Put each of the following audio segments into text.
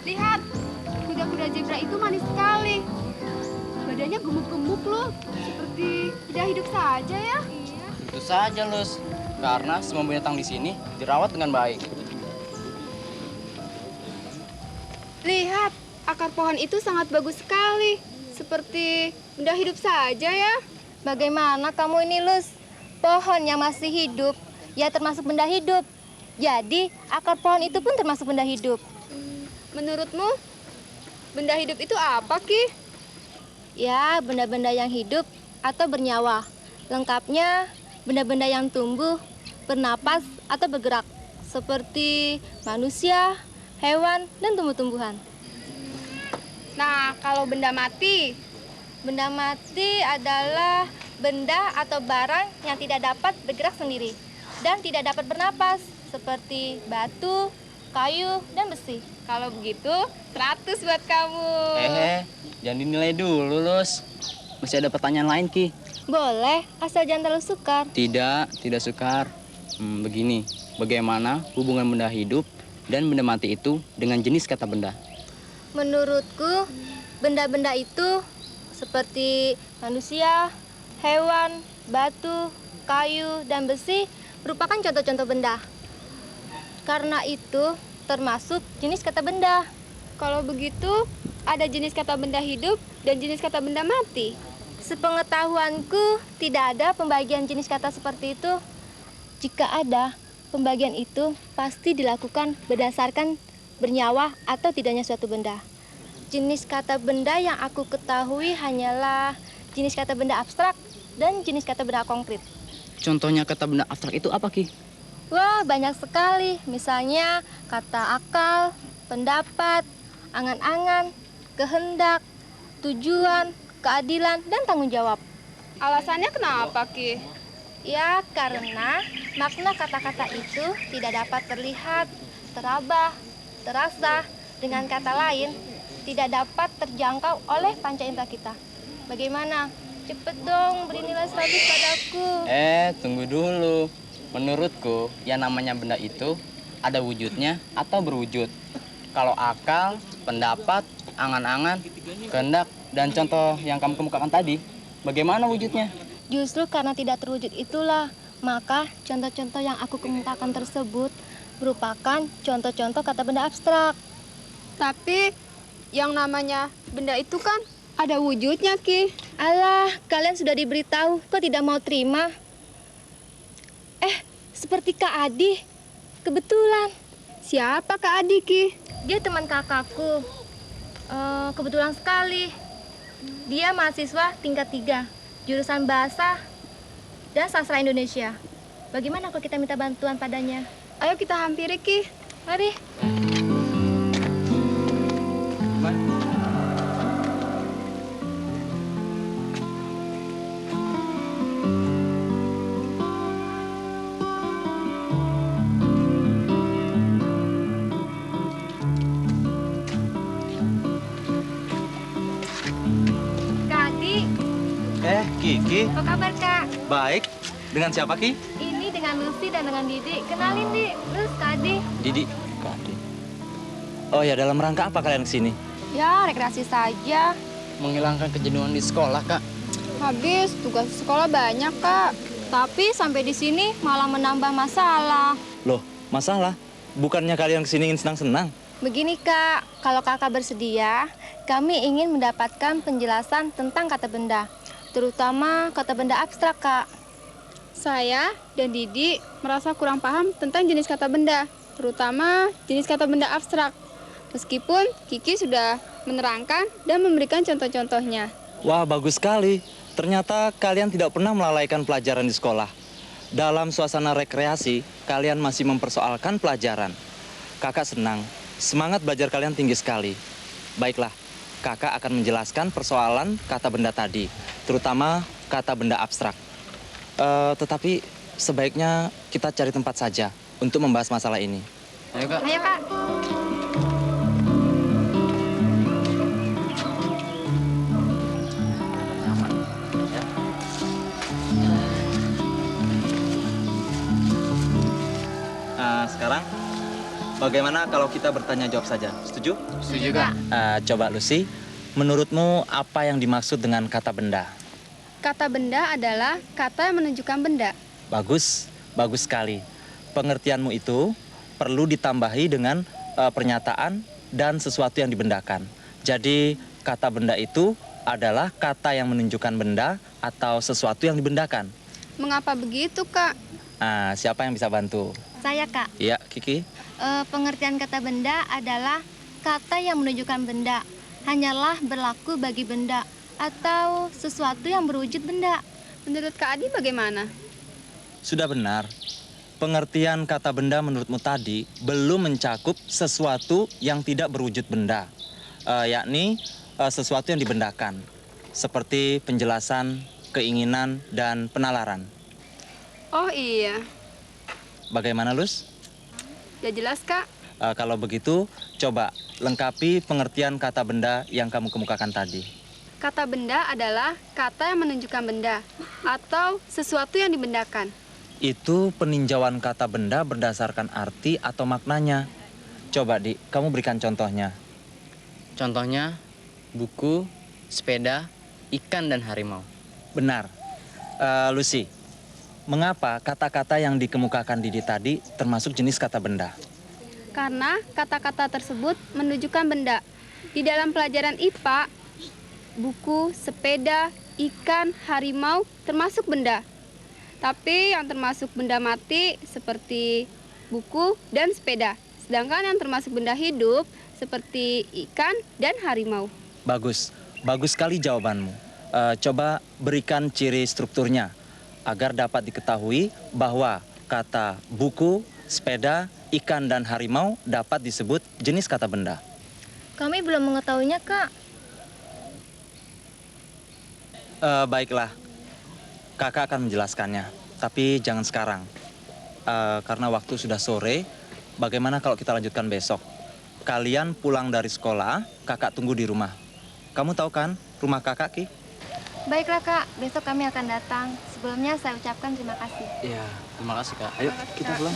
Lihat, kuda-kuda zebra itu manis sekali. Badannya gemuk-gemuk loh, seperti tidak hidup saja ya. Iya. Itu saja, Lus. Karena semua binatang di sini dirawat dengan baik. Lihat, akar pohon itu sangat bagus sekali. Seperti benda hidup saja ya. Bagaimana kamu ini, Lus? Pohon yang masih hidup, ya termasuk benda hidup. Jadi, akar pohon itu pun termasuk benda hidup. Menurutmu, benda hidup itu apa, Ki? Ya, benda-benda yang hidup atau bernyawa. Lengkapnya, benda-benda yang tumbuh, bernapas, atau bergerak. Seperti manusia, hewan, dan tumbuh-tumbuhan. Nah, kalau benda mati, Benda mati adalah benda atau barang yang tidak dapat bergerak sendiri dan tidak dapat bernapas, seperti batu, kayu, dan besi. kalau begitu 100 buat kamu. Jangan dinilai dulu, Lus. Masih ada pertanyaan lain, Ki. Boleh, asal jangan terlalu sukar. Tidak sukar. Begini, bagaimana hubungan benda hidup dan benda mati itu dengan jenis kata benda? Menurutku, benda-benda itu seperti manusia, hewan, batu, kayu, dan besi merupakan contoh-contoh benda. Karena itu termasuk jenis kata benda. Kalau begitu, ada jenis kata benda hidup dan jenis kata benda mati. Sepengetahuanku, tidak ada pembagian jenis kata seperti itu. Jika ada, pembagian itu pasti dilakukan berdasarkan bernyawa atau tidaknya suatu benda. Jenis kata benda yang aku ketahui hanyalah jenis kata benda abstrak dan jenis kata benda konkret. Contohnya kata benda abstrak itu apa, Ki? Wah, banyak sekali. Misalnya kata akal, pendapat, angan-angan, kehendak, tujuan, keadilan, dan tanggung jawab. Alasannya kenapa, Ki? Ya, karena makna kata-kata itu tidak dapat terlihat, teraba, terasa. Dengan kata lain, tidak dapat terjangkau oleh panca indera kita. Bagaimana? Cepet dong, beri nilai 100 padaku. Tunggu dulu. Menurutku, yang namanya benda itu ada wujudnya atau berwujud. Kalau akal, pendapat, angan-angan, kehendak, dan contoh yang kamu kemukakan tadi, bagaimana wujudnya? Justru karena tidak terwujud itulah, maka contoh-contoh yang aku kemukakan tersebut merupakan contoh-contoh kata benda abstrak. Tapi yang namanya benda itu kan ada wujudnya, Ki. Alah, kalian sudah diberitahu, kok tidak mau terima? Seperti Kak Adi, kebetulan. Siapa Kak Adi, Ki? Dia teman kakakku. Kebetulan sekali. Dia mahasiswa tingkat 3, jurusan Bahasa dan Sastra Indonesia. Bagaimana kalau kita minta bantuan padanya? Ayo kita hampiri, Ki. Mari. Kak Adi, Kiki, Apa kabar, Kak? baik. Dengan siapa, Ki? Ini dengan Lucy dan dengan Didi. Kenalin, Di. Lus, Kak Adi. Didi. Kadi. Oh ya, dalam rangka apa kalian kesini? ya rekreasi saja. Menghilangkan kejenuhan di sekolah, Kak. Habis tugas sekolah banyak, Kak. Tapi sampai di sini malah menambah masalah. Loh, masalah? Bukannya kalian kesini ingin senang-senang? Begini, Kak. Kalau Kakak bersedia, kami ingin mendapatkan penjelasan tentang kata benda. Terutama kata benda abstrak, Kak. Saya dan Didi merasa kurang paham tentang jenis kata benda, terutama jenis kata benda abstrak. Meskipun Kiki sudah menerangkan dan memberikan contoh-contohnya. Wah, bagus sekali. Ternyata kalian tidak pernah melalaikan pelajaran di sekolah. Dalam suasana rekreasi, kalian masih mempersoalkan pelajaran. Kakak senang. Semangat belajar kalian tinggi sekali. Baiklah, kakak akan menjelaskan persoalan kata benda tadi, terutama kata benda abstrak. Tetapi sebaiknya kita cari tempat saja untuk membahas masalah ini. Ayo, Kak. Ayo, Kak. Sekarang, bagaimana kalau kita bertanya jawab saja? Setuju? Setuju, Kak. Coba Lucy, menurutmu apa yang dimaksud dengan kata benda? Kata benda adalah kata yang menunjukkan benda. Bagus, bagus sekali. Pengertianmu itu perlu ditambahi dengan pernyataan dan sesuatu yang dibendakan. Jadi, kata benda itu adalah kata yang menunjukkan benda atau sesuatu yang dibendakan. Mengapa begitu, Kak? Siapa yang bisa bantu? Saya, Kak. Iya, Kiki. Pengertian kata benda adalah kata yang menunjukkan benda. Hanyalah berlaku bagi benda atau sesuatu yang berwujud benda. Menurut Kak Adi bagaimana? Sudah benar. Pengertian kata benda menurutmu tadi belum mencakup sesuatu yang tidak berwujud benda, yakni sesuatu yang dibendakan, seperti penjelasan, keinginan, dan penalaran. Oh iya, Bagaimana, Lus? ya jelas, Kak. Kalau begitu, coba lengkapi pengertian kata benda yang kamu kemukakan tadi. Kata benda adalah kata yang menunjukkan benda atau sesuatu yang dibendakan. Itu peninjauan kata benda berdasarkan arti atau maknanya. Coba, Di, kamu berikan contohnya. Contohnya, buku, sepeda, ikan, dan harimau. Benar. Lucy, mengapa kata-kata yang dikemukakan Didi tadi termasuk jenis kata benda? Karena kata-kata tersebut menunjukkan benda. Di dalam pelajaran IPA, buku, sepeda, ikan, harimau termasuk benda. Tapi yang termasuk benda mati seperti buku dan sepeda. Sedangkan yang termasuk benda hidup seperti ikan dan harimau. Bagus, bagus sekali jawabanmu. Coba berikan ciri strukturnya agar dapat diketahui bahwa kata buku, sepeda, ikan, dan harimau dapat disebut jenis kata benda. Kami belum mengetahuinya, Kak. Baiklah, kakak akan menjelaskannya, tapi jangan sekarang. Karena waktu sudah sore, bagaimana kalau kita lanjutkan besok? Kalian pulang dari sekolah, kakak tunggu di rumah. Kamu tahu kan rumah kakak, Ki? Baiklah, Kak. Besok kami akan datang. Sebelumnya saya ucapkan terima kasih. Iya, terima kasih, Kak. Ayo, kita pulang.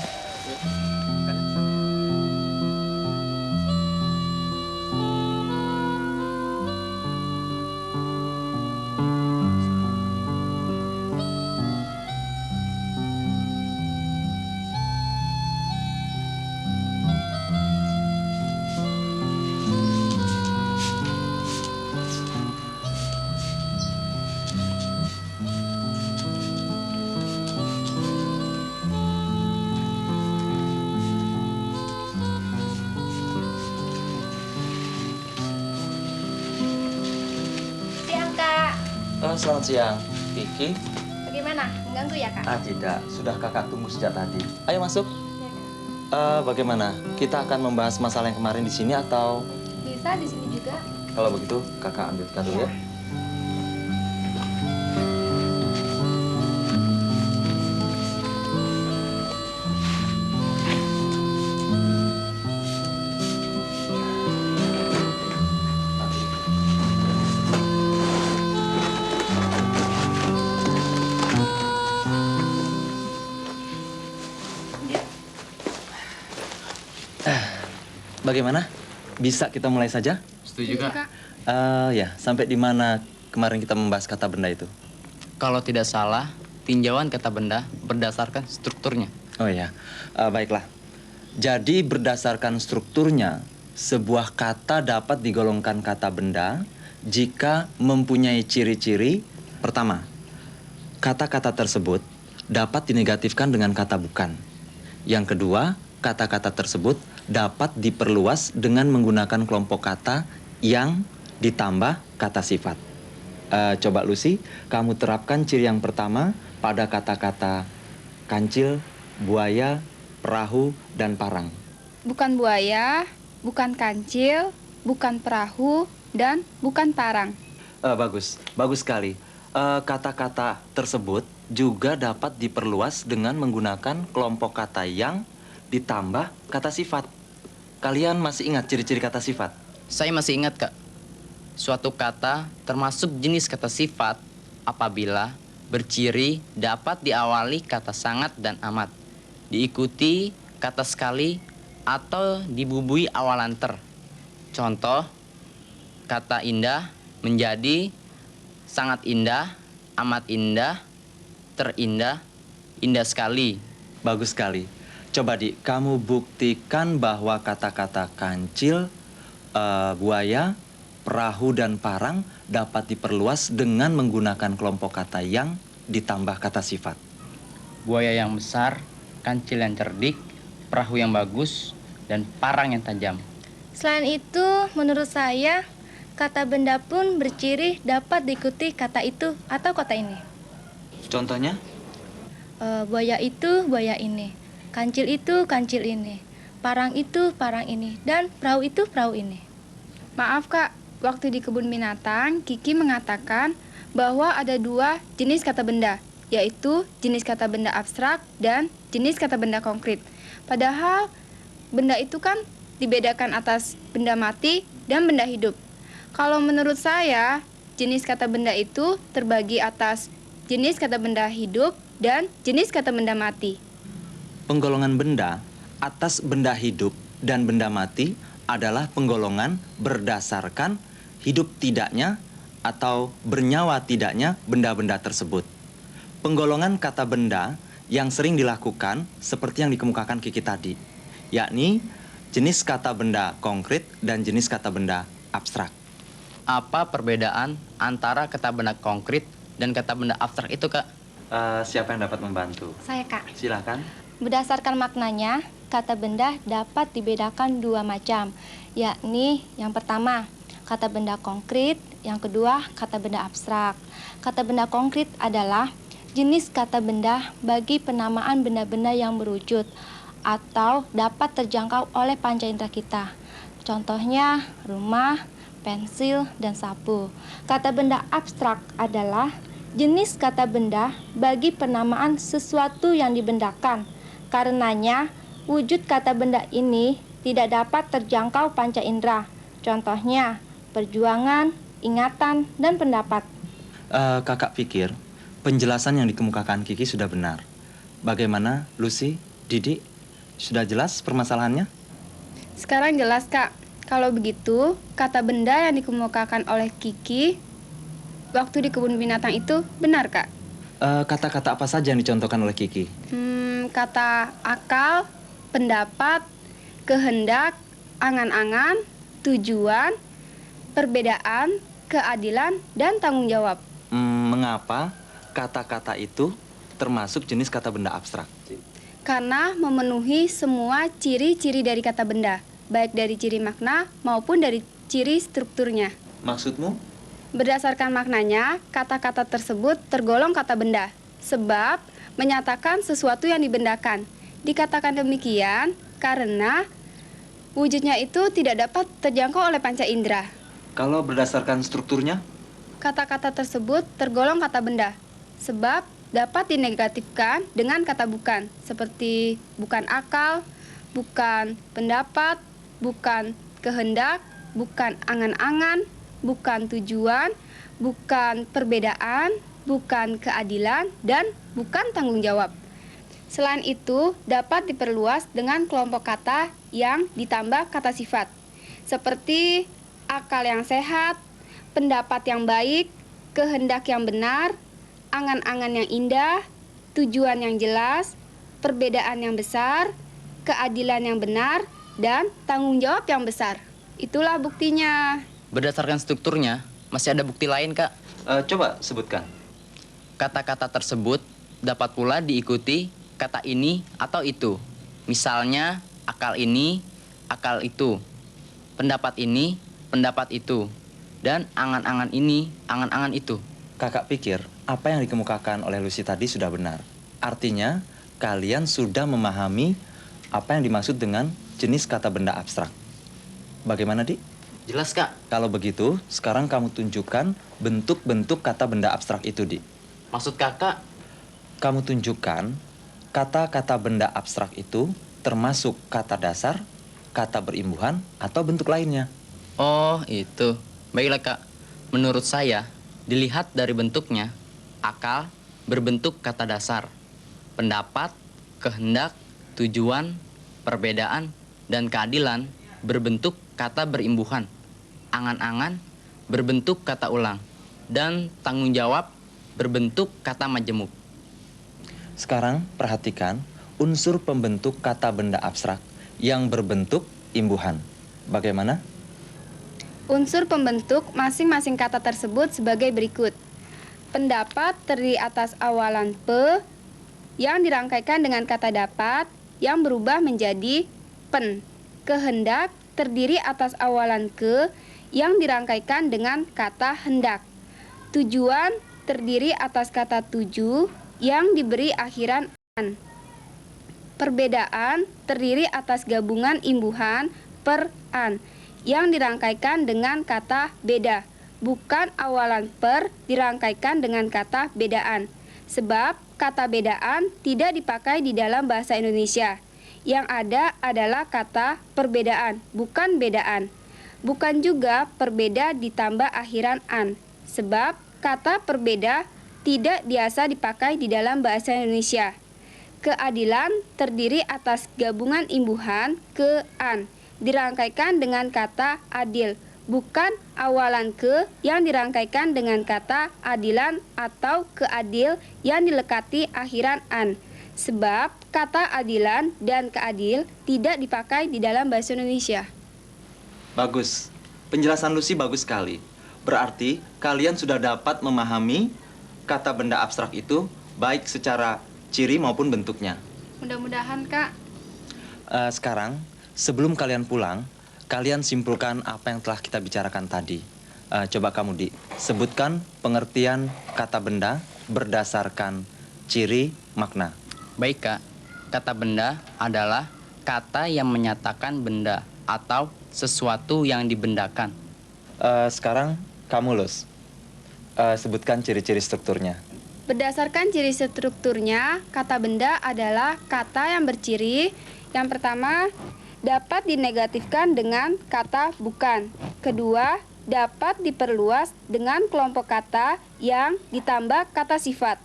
Siang, Kak. Selamat siang, Kiki. Bagaimana? Mengganggu ya, Kak? Tidak, sudah kakak tunggu sejak tadi. Ayo masuk. Ya, Kak. Bagaimana? Kita akan membahas masalah yang kemarin di sini atau Bisa di sini juga. kalau begitu kakak ambilkan dulu ya. Bagaimana? Bisa kita mulai saja? Setuju, Kak? Kak. Ya, sampai di mana kemarin kita membahas kata benda itu? Kalau tidak salah, tinjauan kata benda berdasarkan strukturnya. Oh ya, baiklah. Jadi berdasarkan strukturnya, sebuah kata dapat digolongkan kata benda jika mempunyai ciri-ciri. Pertama, kata-kata tersebut dapat dinegatifkan dengan kata bukan. Yang kedua, kata-kata tersebut dapat diperluas dengan menggunakan kelompok kata yang ditambah kata sifat. Coba Lucy, kamu terapkan ciri yang pertama pada kata-kata kancil, buaya, perahu, dan parang. Bukan buaya, bukan kancil, bukan perahu, dan bukan parang. Bagus, bagus sekali. Kata-kata tersebut juga dapat diperluas dengan menggunakan kelompok kata yang ditambah kata sifat. Kalian masih ingat ciri-ciri kata sifat? Saya masih ingat, Kak. Suatu kata termasuk jenis kata sifat apabila berciri dapat diawali kata sangat dan amat, diikuti kata sekali, atau dibubui awalan ter. Contoh, kata indah menjadi sangat indah, amat indah, terindah, indah sekali. Bagus sekali. Coba kamu buktikan bahwa kata-kata kancil, buaya, perahu, dan parang dapat diperluas dengan menggunakan kelompok kata yang ditambah kata sifat. Buaya yang besar, kancil yang cerdik, perahu yang bagus, dan parang yang tajam. Selain itu, menurut saya, kata benda pun berciri dapat diikuti kata itu atau kata ini. Contohnya? Buaya itu buaya ini. Kancil itu kancil ini. Parang itu parang ini. Dan perahu itu perahu ini. Maaf Kak, waktu di kebun binatang, Kiki mengatakan bahwa ada 2 jenis kata benda, yaitu jenis kata benda abstrak dan jenis kata benda konkret. Padahal benda itu kan dibedakan atas benda mati dan benda hidup. Kalau menurut saya, jenis kata benda itu terbagi atas jenis kata benda hidup dan jenis kata benda mati. Penggolongan benda atas benda hidup dan benda mati adalah penggolongan berdasarkan hidup tidaknya atau bernyawa tidaknya benda-benda tersebut. Penggolongan kata benda yang sering dilakukan seperti yang dikemukakan Kiki tadi, yakni jenis kata benda konkret dan jenis kata benda abstrak. Apa perbedaan antara kata benda konkret dan kata benda abstrak itu, Kak? Siapa yang dapat membantu? Saya, Kak. Silakan. Berdasarkan maknanya, kata benda dapat dibedakan 2 macam, yakni yang pertama, kata benda konkret, yang kedua, kata benda abstrak. Kata benda konkret adalah jenis kata benda bagi penamaan benda-benda yang berwujud atau dapat terjangkau oleh panca indera kita. Contohnya, rumah, pensil, dan sapu. Kata benda abstrak adalah jenis kata benda bagi penamaan sesuatu yang dibendakan. Karenanya, wujud kata benda ini tidak dapat terjangkau panca indera. Contohnya, perjuangan, ingatan, dan pendapat. Kakak pikir penjelasan yang dikemukakan Kiki sudah benar. Bagaimana, Lucy, Didi? Sudah jelas permasalahannya? Sekarang jelas Kak. Kalau begitu, kata benda yang dikemukakan oleh Kiki waktu di kebun binatang itu benar Kak? Kata-kata apa saja yang dicontohkan oleh Kiki? Kata akal, pendapat, kehendak, angan-angan, tujuan, perbedaan, keadilan, dan tanggung jawab. Mengapa kata-kata itu termasuk jenis kata benda abstrak? Karena memenuhi semua ciri-ciri dari kata benda, baik dari ciri makna maupun dari ciri strukturnya. Maksudmu? Berdasarkan maknanya, kata-kata tersebut tergolong kata benda, sebab menyatakan sesuatu yang dibendakan. Dikatakan demikian karena wujudnya itu tidak dapat terjangkau oleh panca indera. Kalau berdasarkan strukturnya, Kata-kata tersebut tergolong kata benda, sebab dapat dinegatifkan dengan kata bukan, seperti bukan akal, bukan pendapat, bukan kehendak, bukan angan-angan, bukan tujuan, bukan perbedaan, bukan keadilan, dan bukan tanggung jawab. Selain itu, dapat diperluas dengan kelompok kata yang ditambah kata sifat, seperti akal yang sehat, pendapat yang baik, kehendak yang benar, angan-angan yang indah, tujuan yang jelas, perbedaan yang besar, keadilan yang benar, dan tanggung jawab yang besar. Itulah buktinya. Berdasarkan strukturnya, masih ada bukti lain, Kak. coba sebutkan. Kata-kata tersebut dapat pula diikuti kata ini atau itu. Misalnya, akal ini, akal itu. Pendapat ini, pendapat itu. Dan angan-angan ini, angan-angan itu. Kakak pikir apa yang dikemukakan oleh Lucy tadi sudah benar. Artinya, kalian sudah memahami apa yang dimaksud dengan jenis kata benda abstrak. Bagaimana, Di? Jelas, Kak. Kalau begitu, sekarang kamu tunjukkan bentuk-bentuk kata benda abstrak itu, Di. Maksud kakak, Kamu tunjukkan kata-kata benda abstrak itu termasuk kata dasar, kata berimbuhan, atau bentuk lainnya. oh itu. Baiklah, Kak. Menurut saya, dilihat dari bentuknya, akal berbentuk kata dasar. Pendapat, kehendak, tujuan, perbedaan, dan keadilan berbentuk kata berimbuhan. Angan-angan berbentuk kata ulang. Dan tanggung jawab berbentuk kata majemuk. Sekarang perhatikan unsur pembentuk kata benda abstrak yang berbentuk imbuhan. Bagaimana? Unsur pembentuk masing-masing kata tersebut sebagai berikut. Pendapat terdiri atas awalan pe yang dirangkaikan dengan kata dapat yang berubah menjadi pen. Kehendak terdiri atas awalan ke yang dirangkaikan dengan kata hendak. Tujuan terdiri atas kata tuju yang diberi akhiran an. Perbedaan terdiri atas gabungan imbuhan per an yang dirangkaikan dengan kata beda, bukan awalan per dirangkaikan dengan kata bedaan. Sebab kata bedaan tidak dipakai di dalam bahasa Indonesia. Yang ada adalah kata perbedaan, bukan bedaan. Bukan juga perbeda ditambah akhiran an. Sebab kata perbeda tidak biasa dipakai di dalam bahasa Indonesia. Keadilan terdiri atas gabungan imbuhan ke an, dirangkaikan dengan kata adil, bukan awalan ke yang dirangkaikan dengan kata adilan atau keadil yang dilekati akhiran an. Sebab kata adilan dan keadil tidak dipakai di dalam bahasa Indonesia. Bagus. Penjelasan Lucy bagus sekali. Berarti kalian sudah dapat memahami kata benda abstrak itu baik secara ciri maupun bentuknya. Mudah-mudahan, Kak. Sekarang, sebelum kalian pulang, kalian simpulkan apa yang telah kita bicarakan tadi. Coba kamu, Di, sebutkan pengertian kata benda berdasarkan ciri makna. Baik, Kak. Kata benda adalah kata yang menyatakan benda atau sesuatu yang dibendakan. Sekarang kamu, Lus. Sebutkan ciri-ciri strukturnya. Berdasarkan ciri strukturnya, kata benda adalah kata yang berciri. Yang pertama, dapat dinegatifkan dengan kata bukan. Kedua, dapat diperluas dengan kelompok kata yang ditambah kata sifat.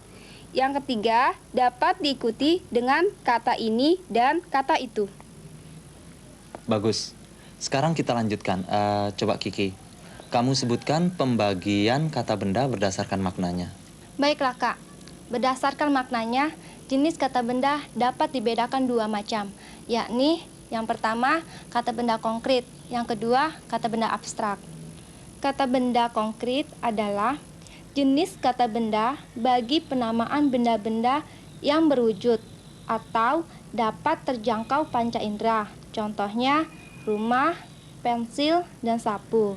Yang ketiga, dapat diikuti dengan kata ini dan kata itu. Bagus. Sekarang kita lanjutkan. Coba Kiki, kamu sebutkan pembagian kata benda berdasarkan maknanya. Baiklah, Kak. Berdasarkan maknanya, jenis kata benda dapat dibedakan dua macam, yakni yang pertama, kata benda konkret, yang kedua, kata benda abstrak. Kata benda konkret adalah jenis kata benda bagi penamaan benda-benda yang berwujud atau dapat terjangkau panca indera. Contohnya, rumah, pensil, dan sapu.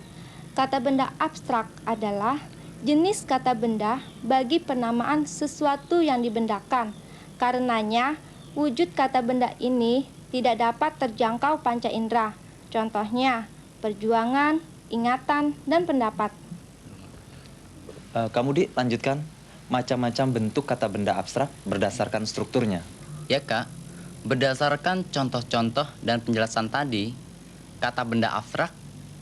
Kata benda abstrak adalah jenis kata benda bagi penamaan sesuatu yang dibendakan. Karenanya, wujud kata benda ini tidak dapat terjangkau panca indera. Contohnya, perjuangan, ingatan, dan pendapat. Kamu lanjutkan. Macam-macam bentuk kata benda abstrak berdasarkan strukturnya. Ya Kak, berdasarkan contoh-contoh dan penjelasan tadi, kata benda abstrak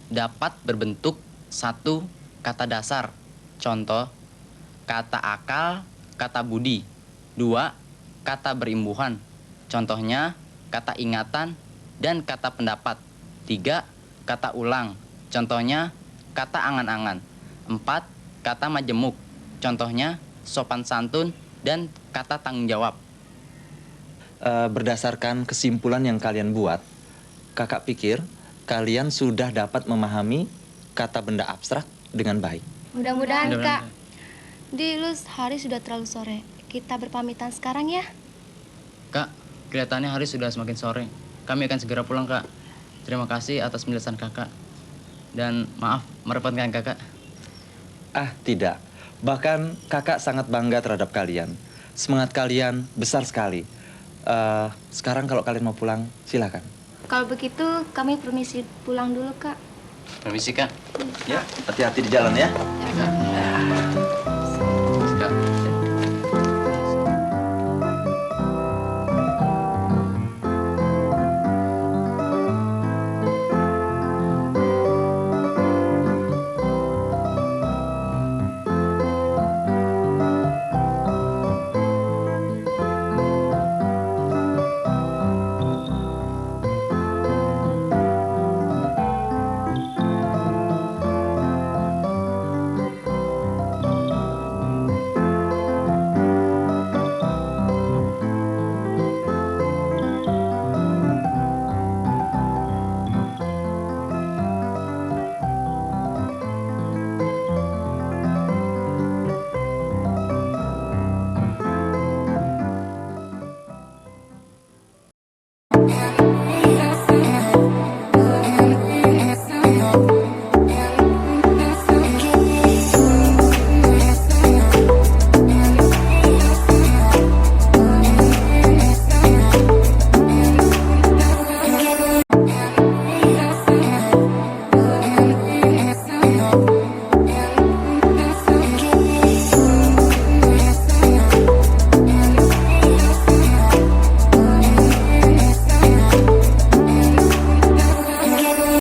dapat berbentuk satu kata dasar. Contoh, kata akal, kata budi. Dua, kata berimbuhan. Contohnya, kata ingatan dan kata pendapat. Tiga, kata ulang. Contohnya, kata angan-angan. Empat, kata majemuk. Contohnya, sopan santun dan kata tanggung jawab. Berdasarkan kesimpulan yang kalian buat, kakak pikir kalian sudah dapat memahami kata benda abstrak dengan baik. Mudah-mudahan, Mudah-mudahan. Kak. Dilus, hari sudah terlalu sore. Kita berpamitan sekarang ya. Kak, kelihatannya hari sudah semakin sore. Kami akan segera pulang, Kak. Terima kasih atas penjelasan Kakak. Dan maaf merepotkan Kakak. Ah, tidak. Bahkan kakak sangat bangga terhadap kalian. Semangat kalian besar sekali. Sekarang kalau kalian mau pulang, silakan. Kalau begitu, kami permisi pulang dulu, Kak. Permisi, Kak. Ya, hati-hati di jalan ya. Kak.